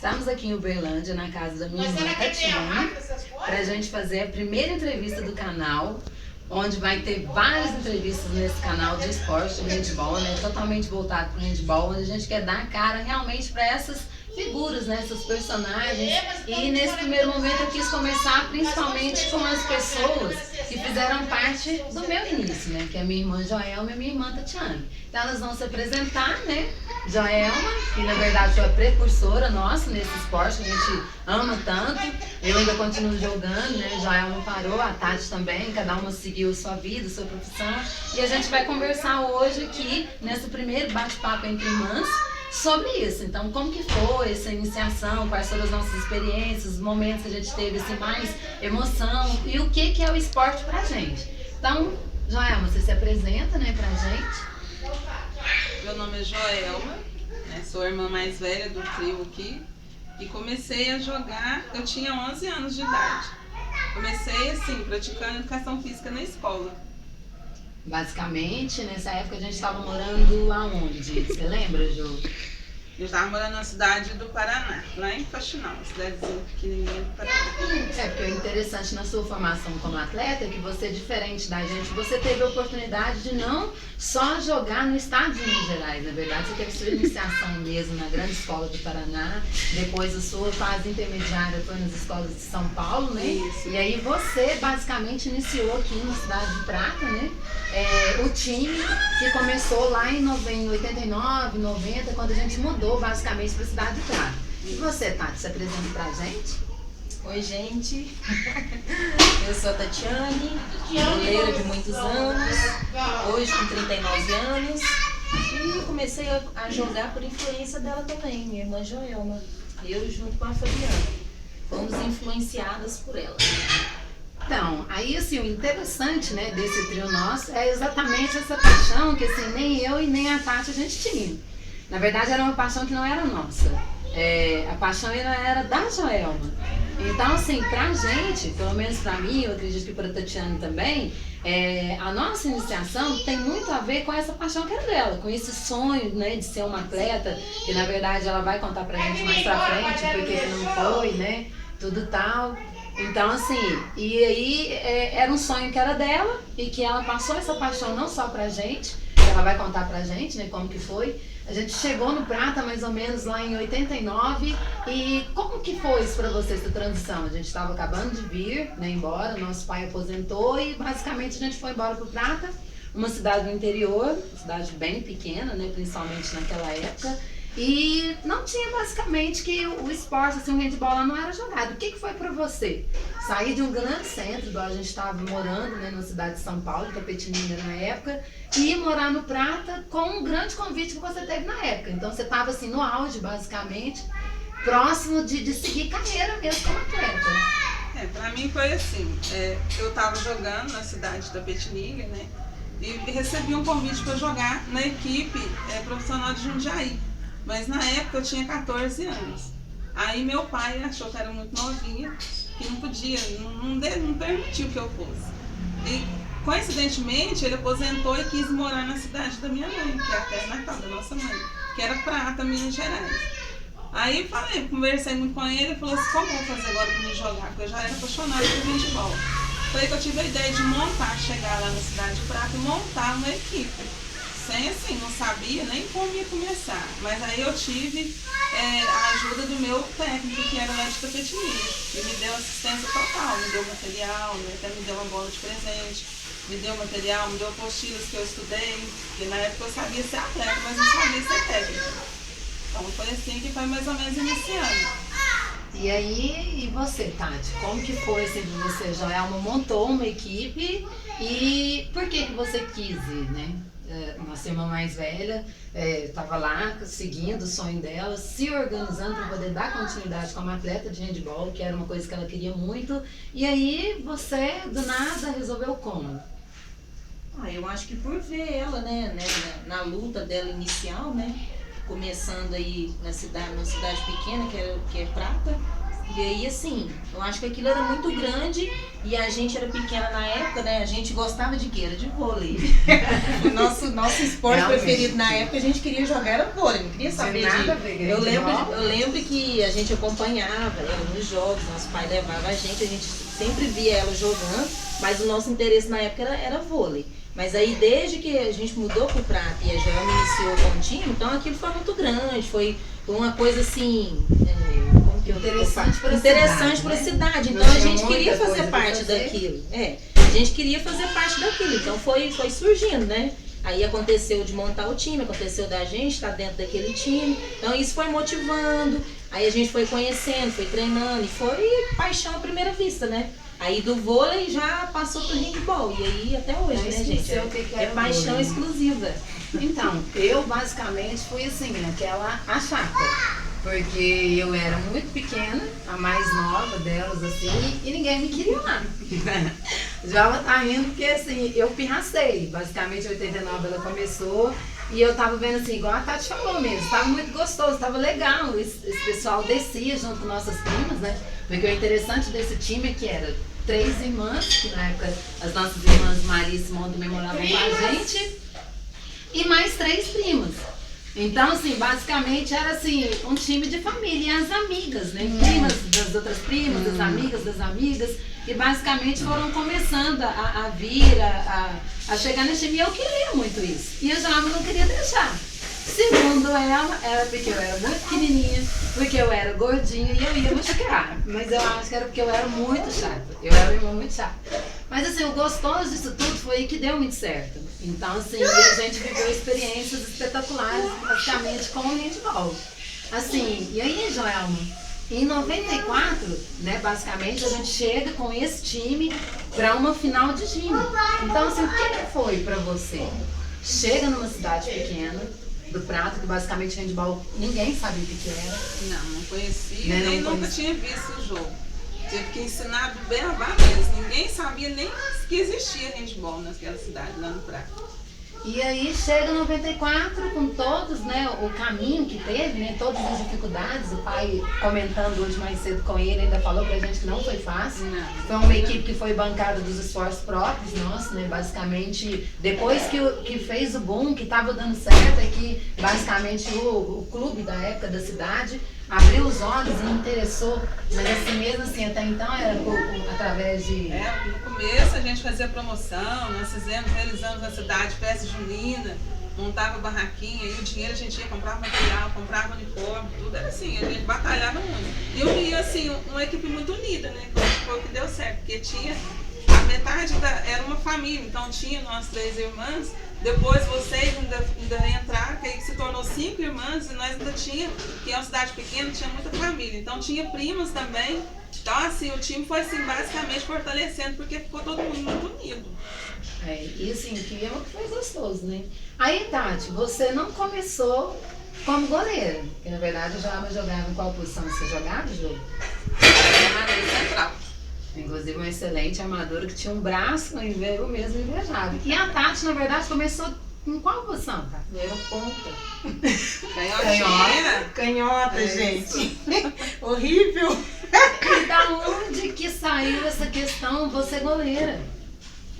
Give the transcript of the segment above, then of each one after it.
Estamos aqui em Uberlândia, na casa da minha irmã Tatiana, para a gente fazer a primeira entrevista do canal, onde vai ter várias entrevistas nesse canal de esporte, de handball, né? Totalmente voltado para o handball, onde a gente quer dar a cara realmente para essas figuras, né? Essas personagens. E nesse primeiro momento eu quis começar principalmente com as pessoas que fizeram parte do meu início, né? Que é a minha irmã Joelma e a minha irmã Tatiana. Então elas vão se apresentar, né? Joelma, que na verdade foi a precursora nossa nesse esporte, que a gente ama tanto. Eu ainda continuo jogando, né? Joelma parou, a Tati também, cada uma seguiu sua vida, sua profissão. E a gente vai conversar hoje aqui, nesse primeiro bate-papo entre irmãs, sobre isso. Então, como que foi essa iniciação, quais foram as nossas experiências, os momentos que a gente teve assim, mais emoção e o que é o esporte pra gente. Então, Joelma, você se apresenta, né, pra gente. Meu nome é Joelma, né, sou a irmã mais velha do trio aqui e comecei a jogar, eu tinha 11 anos de idade. Comecei assim, praticando educação física na escola. Basicamente, nessa época a gente estava morando aonde? Você lembra, Ju? Eu estava morando na cidade do Paraná, lá em Faxinal, uma cidadezinha pequenininha do Paraná. É, porque o interessante na sua formação como atleta é que você, diferente da gente, você teve a oportunidade de não só jogar no estado de Minas Gerais. Na verdade, você teve sua iniciação mesmo na grande escola do Paraná, depois a sua fase intermediária foi nas escolas de São Paulo, né? Isso. E aí você basicamente iniciou aqui na cidade de Prata, né? O time que começou lá em 89, 90, quando a gente mudou basicamente para a cidade de Prata. E você, Tati, se apresenta pra gente? Oi, gente. Eu sou a Tatiane, goleira de muitos anos, hoje com 39 anos. E comecei a jogar por influência dela também, minha irmã Joelma. Eu junto com a Fabiana. Fomos influenciadas por ela. Então, aí assim, o interessante, né, desse trio nosso é exatamente essa paixão que assim, nem eu e nem a Tati a gente tinha. Na verdade era uma paixão que não era nossa. A paixão era da Joelma. Então assim, pra gente, pelo menos pra mim, eu acredito que pra Tatiana também, a nossa iniciação tem muito a ver com essa paixão que era dela, com esse sonho, né, de ser uma atleta, que na verdade ela vai contar pra gente mais pra frente, porque que não foi, né, tudo tal. Então assim, e aí era um sonho que era dela e que ela passou essa paixão não só pra gente, que ela vai contar pra gente, né, como que foi. A gente chegou no Prata mais ou menos lá em 89 e como que foi isso pra você, essa transição? A gente estava acabando de vir, né, embora, nosso pai aposentou e basicamente a gente foi embora pro Prata, uma cidade do interior, uma cidade bem pequena, né, principalmente naquela época. E não tinha basicamente que o esporte, assim, o handball lá não era jogado. O que foi pra você? Sair de um grande centro, igual a gente estava morando, né, na cidade de São Paulo, Itapetininga na época, e morar no Prata com um grande convite que você teve na época. Então você estava assim no auge, basicamente, próximo de seguir carreira mesmo como atleta. Pra mim foi assim, eu tava jogando na cidade da Itapetininga, né, e recebi um convite para jogar na equipe profissional de Jundiaí. Mas na época eu tinha 14 anos. Aí meu pai achou que era muito novinha, que não podia, não permitiu que eu fosse. E coincidentemente ele aposentou e quis morar na cidade da minha mãe, que é a terra natal da nossa mãe, que era Prata, Minas Gerais. Aí conversei muito com ele e falou assim, como eu vou fazer agora para me jogar? Porque eu já era apaixonada por handball. Foi que eu tive a ideia de chegar lá na cidade de Prata e montar uma equipe. Sem assim, não sabia nem como ia começar, mas aí eu tive a ajuda do meu técnico, que era lá de Itapetininga, e me deu assistência total, me deu material, né, até me deu uma bola de presente, me deu material, me deu apostilas que eu estudei, porque na época eu sabia ser atleta, mas não sabia ser técnica. Então foi assim que foi mais ou menos iniciando. E aí, e você, Tati? Como que foi assim de você? Joelma montou uma equipe e por que você quis ir, né? Nossa irmã mais velha estava lá seguindo o sonho dela, se organizando para poder dar continuidade como atleta de handball, que era uma coisa que ela queria muito. E aí você, do nada, resolveu como? Eu acho que por ver ela, né, na luta dela inicial, né, começando aí numa cidade pequena, que é Prata, E aí, assim, eu acho que aquilo era muito grande e a gente era pequena na época, né? A gente gostava de quê? Era de vôlei. O nosso esporte Realmente. preferido na época, a gente queria jogar era vôlei, não queria saber nada a de... ver com Eu handebol. lembro que a gente acompanhava ela nos jogos, nosso pai levava a gente sempre via ela jogando, mas o nosso interesse na época era vôlei. Mas aí desde que a gente mudou pro Prata e a Joelma iniciou com o time, então aquilo foi muito grande, foi uma coisa assim, como que eu Interessante para a interessante cidade, para a né? cidade. Não Então a tinha gente queria muita fazer coisa pra parte fazer. daquilo. A gente queria fazer parte daquilo. Então foi surgindo, né? Aí aconteceu de montar o time, aconteceu da gente estar dentro daquele time. Então isso foi motivando. Aí a gente foi conhecendo, foi treinando e foi paixão à primeira vista, né? Aí do vôlei já passou pro handball. E aí até hoje, né, gente? esqueceu o que É era paixão vôlei. exclusiva. Então, eu basicamente fui assim, aquela a chata. Porque eu era muito pequena, a mais nova delas, assim, e ninguém me queria lá. Já ela tá rindo porque, assim, eu pirracei. Basicamente, em 89 ela começou e eu tava vendo, assim, igual a Tati falou mesmo, tava muito gostoso, tava legal. Esse pessoal descia junto com nossas primas, né? Porque o interessante desse time é que era 3 irmãs, que na época as nossas irmãs Maria e Simone também moravam com a gente, e mais 3 primas. Então, assim, basicamente era assim, um time de família, e as amigas, né? Primas das outras primas, das amigas, e basicamente foram começando a vir, a chegar nesse time. E eu queria muito isso. E a Joelma não queria deixar. Segundo ela, era porque eu era muito pequenininha, porque eu era gordinha e eu ia machucar. Mas eu acho que era porque eu era muito chata. Eu era uma irmã muito chata. Mas assim, o gostoso disso tudo foi que deu muito certo. Então assim, a gente viveu experiências espetaculares, basicamente, com o handball. Assim, e aí, Joelma, em 94, né, basicamente, a gente chega com esse time para uma final de time. Então assim, o que foi para você? Chega numa cidade pequena, do Prata, que basicamente handball ninguém sabia o que era. Não conhecia, Né, nem não nunca conhecia. tinha visto o jogo. Tive que ensinar do beabá mesmo. Ninguém sabia nem que existia handball naquela cidade, lá no Prata. E aí chega em 94 com todos, né, o caminho que teve, né, todas as dificuldades. O pai comentando hoje mais cedo com ele, ainda falou pra gente que não foi fácil. Não. Foi uma equipe que foi bancada dos esforços próprios nossos, né, basicamente, depois que fez o boom, que tava dando certo, é que basicamente o clube da época da cidade abriu os olhos e interessou, mas assim mesmo assim, até então era através de... No começo a gente fazia promoção, nós realizamos na cidade festa junina, montava barraquinha, e o dinheiro a gente ia comprar material, comprava uniforme, tudo era assim, a gente batalhava muito. E eu via assim, uma equipe muito unida, né? Foi o que deu certo, porque tinha, a metade era uma família, então tinha nós 3 irmãs, depois vocês ainda entraram, que aí se tornou 5 irmãs, e nós ainda tinha, que é uma cidade pequena, tinha muita família, então tinha primas também. Então assim, o time foi assim, basicamente fortalecendo, porque ficou todo mundo muito unido. E assim, que é o que foi gostoso, né? Aí, Tati, você não começou como goleira, porque na verdade eu jogava em qual posição você jogava, Ju? Armadura central. Inclusive uma excelente armadora que tinha um braço, eu mesmo invejava. E a Tati, na verdade, começou em qual posição, Tati? Eu era ponta. Canhotinha. Canhota, gente. Horrível. E da onde que saiu essa questão, você goleira?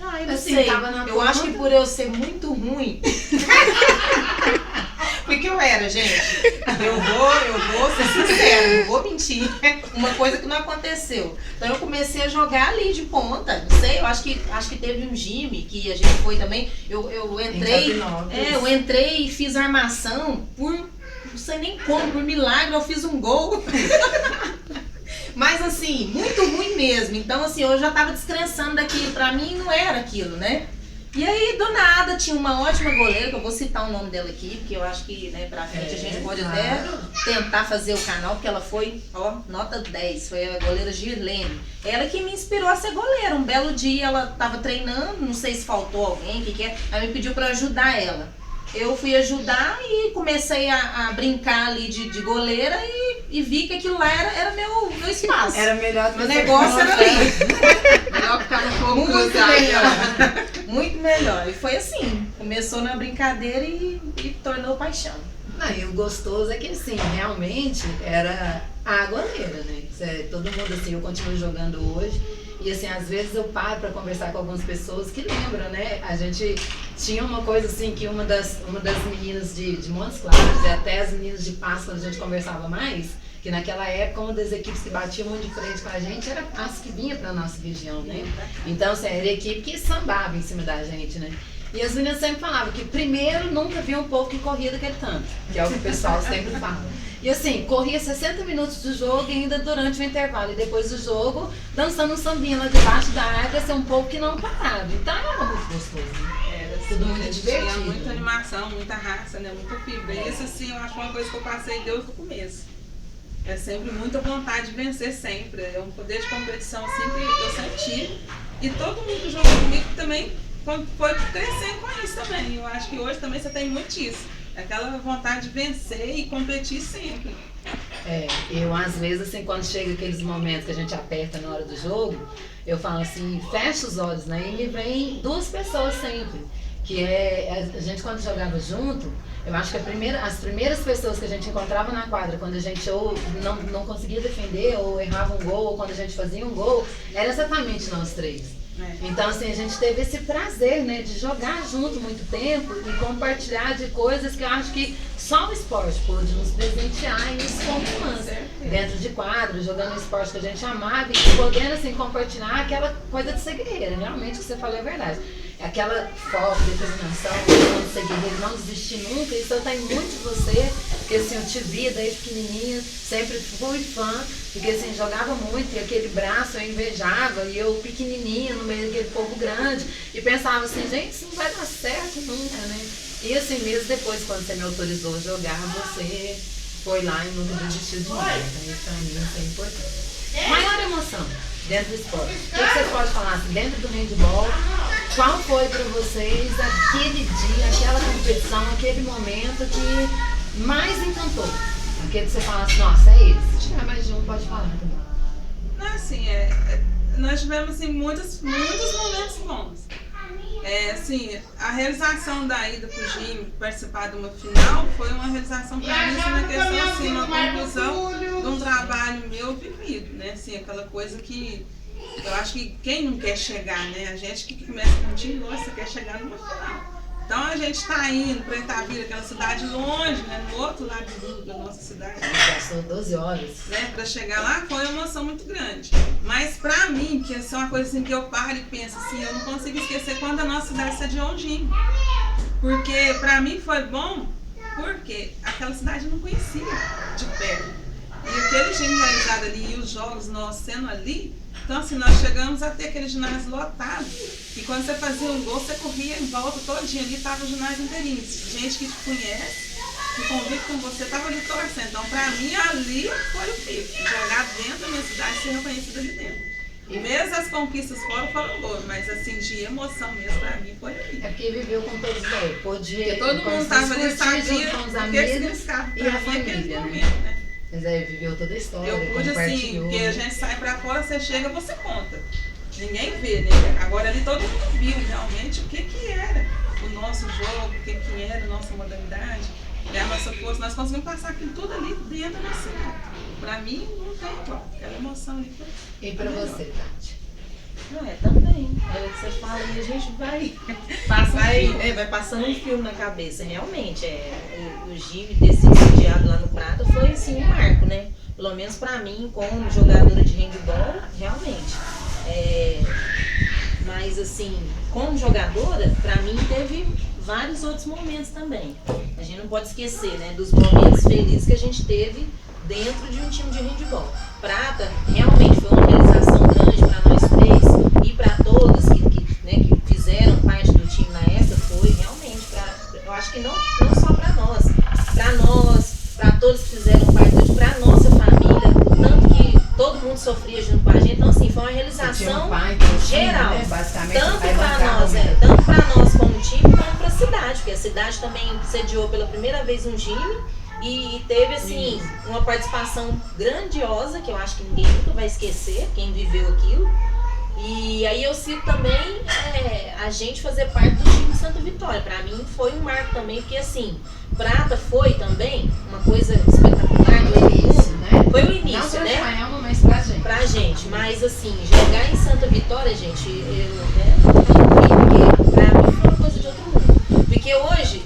Eu não Assim, sei. tava na Eu acho ponta. que por eu ser muito ruim. Porque eu era, gente. Eu vou ser sincera, não vou mentir. Uma coisa que não aconteceu. Então eu comecei a jogar ali de ponta. Não sei, eu acho que teve um time que a gente foi também. Eu entrei. Eu entrei e fiz armação por. Não sei nem como, por milagre, eu fiz um gol. Mas assim, muito ruim mesmo. Então assim, eu já tava descrençando daquilo. Pra mim não era aquilo, né? E aí, do nada, tinha uma ótima goleira, que eu vou citar o nome dela aqui, porque eu acho que, né, pra frente a gente pode até tentar fazer o canal, porque ela foi, ó, nota 10, foi a goleira Girlene. Ela que me inspirou a ser goleira. Um belo dia ela tava treinando, não sei se faltou alguém, o que é, aí me pediu pra ajudar ela. Eu fui ajudar e comecei a brincar ali de goleira e vi que aquilo lá era meu espaço. Era melhor que Meu você negócio era ali. Melhor ficar no fogo Muito cruzado. melhor. Muito melhor. E foi assim. Começou na brincadeira e tornou paixão. E o gostoso é que, assim, realmente era a goleira, né? Todo mundo, assim, eu continuo jogando hoje. E, assim, às vezes eu paro para conversar com algumas pessoas que lembram, né? A gente tinha uma coisa, assim, que uma das meninas de Montes Claros e até as meninas de Passo, quando a gente conversava mais, que naquela época uma das equipes que batia muito de frente com a gente era as que vinha para nossa região, né? Então, assim, era a equipe que sambava em cima da gente, né? E as meninas sempre falavam que primeiro nunca via um povo que corria daquele tanto, que é o que o pessoal sempre fala. E assim, corria 60 minutos do jogo e ainda durante o intervalo. E depois do jogo, dançando um sambinha lá debaixo da árvore, assim, um povo que não parava. Então era muito gostoso. Era tudo muito divertido. Tinha muita animação, muita raça, né? Muita fibra. E isso, assim, eu acho uma coisa que eu passei desde o começo. É sempre muita vontade de vencer sempre. É um poder de competição assim, que eu senti. E todo mundo que jogou comigo também foi crescendo com isso também. Eu acho que hoje também você tem muito isso. Aquela vontade de vencer e competir sempre. Eu às vezes, assim, quando chega aqueles momentos que a gente aperta na hora do jogo, eu falo assim, fecha os olhos, né? E me vem duas pessoas sempre. Que a gente quando jogava junto, eu acho que as primeiras pessoas que a gente encontrava na quadra, quando a gente ou não conseguia defender, ou errava um gol, ou quando a gente fazia um gol, era exatamente nós três. Então, assim, a gente teve esse prazer, né, de jogar junto muito tempo e compartilhar de coisas que eu acho que só o esporte pôde nos presentear isso como humano. Dentro de quadro, jogando um esporte que a gente amava e podendo, assim, compartilhar aquela coisa de ser guerreira. Realmente, o que você falou é verdade. Aquela foco, determinação, de ser guerreiro, não desistir nunca, isso está em muito de você, porque assim, eu te vi desde pequenininha, sempre fui fã, porque assim, jogava muito, e aquele braço eu invejava, e eu pequenininha no meio daquele povo grande, e pensava assim, gente, isso não vai dar certo nunca, né? E assim, mesmo depois, quando você me autorizou a jogar, você foi lá e nunca desistiu de mim, então isso pra mim é importante. Maior emoção dentro do esporte, o que você pode falar assim, dentro do handball? Qual foi para vocês aquele dia, aquela competição, aquele momento que mais encantou? Aquele que você fala assim, nossa, é esse. Se tiver mais de um, pode falar também. Não, assim, nós tivemos assim, muitos momentos bons. Assim, a realização da ida pro Gime, participar de uma final, foi uma realização para mim, uma questão assim, uma conclusão de um trabalho meu vivido, né? Assim, aquela coisa que eu acho que quem não quer chegar, né? A gente que começa com um time, nossa, quer chegar numa final. Então a gente está indo para Itavira, aquela cidade longe, né? No outro lado do mundo da nossa cidade. Passou 12 horas. Né? Para chegar lá foi uma emoção muito grande. Mas para mim, que é uma coisa assim que eu paro e penso assim, eu não consigo esquecer quando a nossa cidade sediou um Gime. Porque para mim foi bom, porque aquela cidade eu não conhecia de perto. E aquele Gime realizado ali e os jogos nossos sendo ali, então assim, nós chegamos a ter aquele ginásio lotado. E quando você fazia um gol, você corria em volta todinho ali, estava o ginásio inteirinho. Gente que te conhece, que convive com você, estava ali torcendo. Então pra mim ali foi o pico. Jogar dentro da minha cidade e ser reconhecido ali dentro. E mesmo as conquistas foram boas, mas assim, de emoção mesmo pra mim foi ali. É porque viveu com todos dois. Porque todo mundo estava ali, sabia com os o que amigos significava e a pra mim aquele família, momento, né? Mas aí viveu toda a história, Eu pude assim, porque a gente sai pra fora, você chega, você conta. Ninguém vê, né? Agora ali todo mundo viu realmente o que era o nosso jogo, o que era a nossa modalidade, a nossa força. Nós conseguimos passar aquilo tudo ali dentro da nossa cidade. Pra mim, não tem igual. Aquela emoção ali foi. E pra você, Tati? Também. É o que você fala e a gente vai passando um filme na cabeça. Realmente, o Gime ter sido sediado lá no Prata foi assim, um marco, né? Pelo menos pra mim, como jogadora de handball, realmente. Mas assim, como jogadora, pra mim teve vários outros momentos também. A gente não pode esquecer, né, dos momentos felizes que a gente teve dentro de um time de handball. Prata realmente foi uma realização grande para nós três e para todas que fizeram parte do time na época. Foi realmente eu acho que não só para nós, para todos que fizeram parte do time, para nossa família, o tanto que todo mundo sofria junto com a gente. Então assim, foi uma realização geral, né? Tanto para nós como time, quanto para a cidade, porque a cidade também sediou pela primeira vez um Gime. E teve, assim, uma participação grandiosa, que eu acho que ninguém nunca vai esquecer, quem viveu aquilo. E aí eu cito também a gente fazer parte do time de Santa Vitória. Pra mim foi um marco também, porque assim, Prata foi também uma coisa espetacular. Foi o início, né? Foi o Não início, pra né? Joelma, mas pra gente. Pra gente, mas assim, jogar em Santa Vitória, gente, porque pra mim foi uma coisa de outro mundo. Porque hoje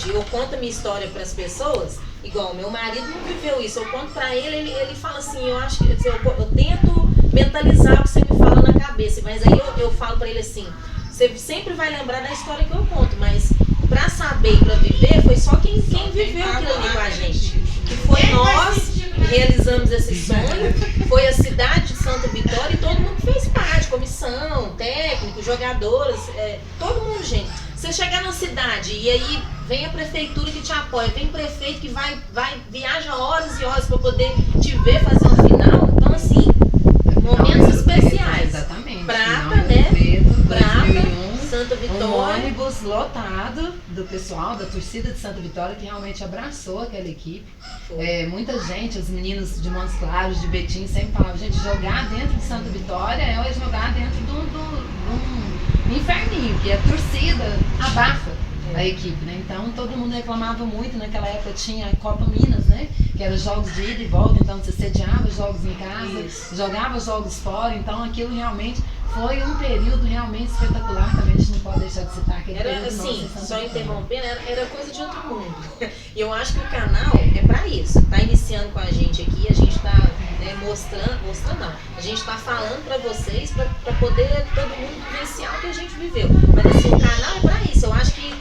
eu conto a minha história pras pessoas, igual meu marido não viveu isso, eu conto pra ele, ele fala assim, eu acho que eu tento mentalizar o que você me fala na cabeça, mas aí eu falo pra ele assim, você sempre vai lembrar da história que eu conto, mas pra saber e pra viver, foi só quem viveu aquilo ali com a gente. Que foi nós realizamos esse sonho, foi a cidade de Santa Vitória e todo mundo fez parte, comissão, técnico, jogadores, todo mundo, gente. Você chegar na cidade e aí vem a prefeitura que te apoia, vem prefeito que viaja horas e horas para poder te ver fazer um final, então assim, momentos especiais. Exatamente. Prata, né? Prata, 2001, Santa um Vitória. ônibus lotado do pessoal, da torcida de Santa Vitória, que realmente abraçou aquela equipe. Muita gente, os meninos de Montes Claros, de Betim, sempre falavam, gente, jogar dentro de Santa Vitória é jogar dentro de um inferninho, que a torcida abafa a equipe, né? Então todo mundo reclamava muito, naquela época tinha a Copa Minas, né? Que eram jogos de ida e volta, então você sediava jogos em casa, jogava jogos fora, então aquilo realmente foi um período realmente espetacular, também a gente não pode deixar de citar aquele Era período assim, nosso em Santa só Vitória. interrompendo, era coisa de outro mundo. E eu acho que o canal é pra isso. Tá iniciando com a gente aqui, a gente tá mostrando não. A gente tá falando pra vocês, pra poder todo mundo vivenciar o que a gente viveu. Mas assim, o canal é pra isso. Eu acho que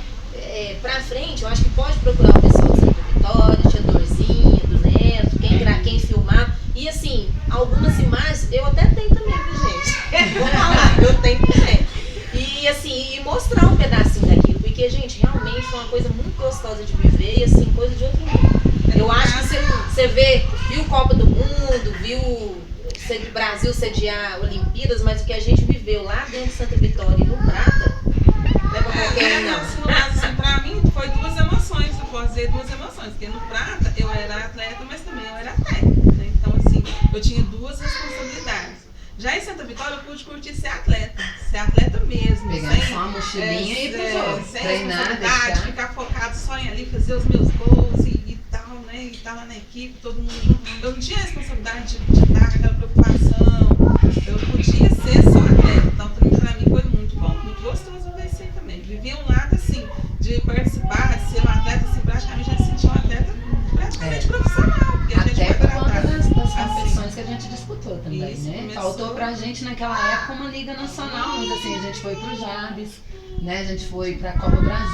pra frente, eu acho que pode procurar o pessoal de Santa Vitória, tia Dorzinha, do Neto, quem filmar. E assim, algumas imagens eu até tenho também, viu, gente? Vou falar, eu tenho também. E assim, e mostrar um pedacinho daquilo, porque, gente, realmente foi uma coisa muito gostosa de viver e assim, coisa de outro mundo. Eu acho que você viu Copa do Mundo, viu o Brasil sediar Olimpíadas, mas o que a gente viveu lá dentro de Santa Vitória e no Prata, não é pra qualquer um, não. Assim, pra mim foi duas emoções, eu posso dizer duas emoções, porque no Prata eu era atleta, mas também eu era técnica, né? Então assim, eu tinha duas responsabilidades. Já em Santa Vitória eu pude curtir ser atleta mesmo. Pegar sem, só a mochilinha e ir pro jogo. sem Treinar, responsabilidade, deixar. ficar focado só em ali, fazer os meus gols e tal, né? E estar lá na equipe, todo mundo junto. Eu não tinha a responsabilidade de estar com aquela preocupação. Eu podia ser só atleta. Então pra mim foi muito bom, muito gostoso ver isso aí também. Vivi um lado assim, de participar, de ser um atleta, assim, praticamente já me senti um atleta praticamente profissional. Porque a gente Até foi por conta tratar das assim. competições que a gente disputou também, Isso, né? começou. Faltou pra gente naquela época uma Liga Nacional, mas assim, a gente foi pro Jabes, né? A gente foi pra Copa Brasil.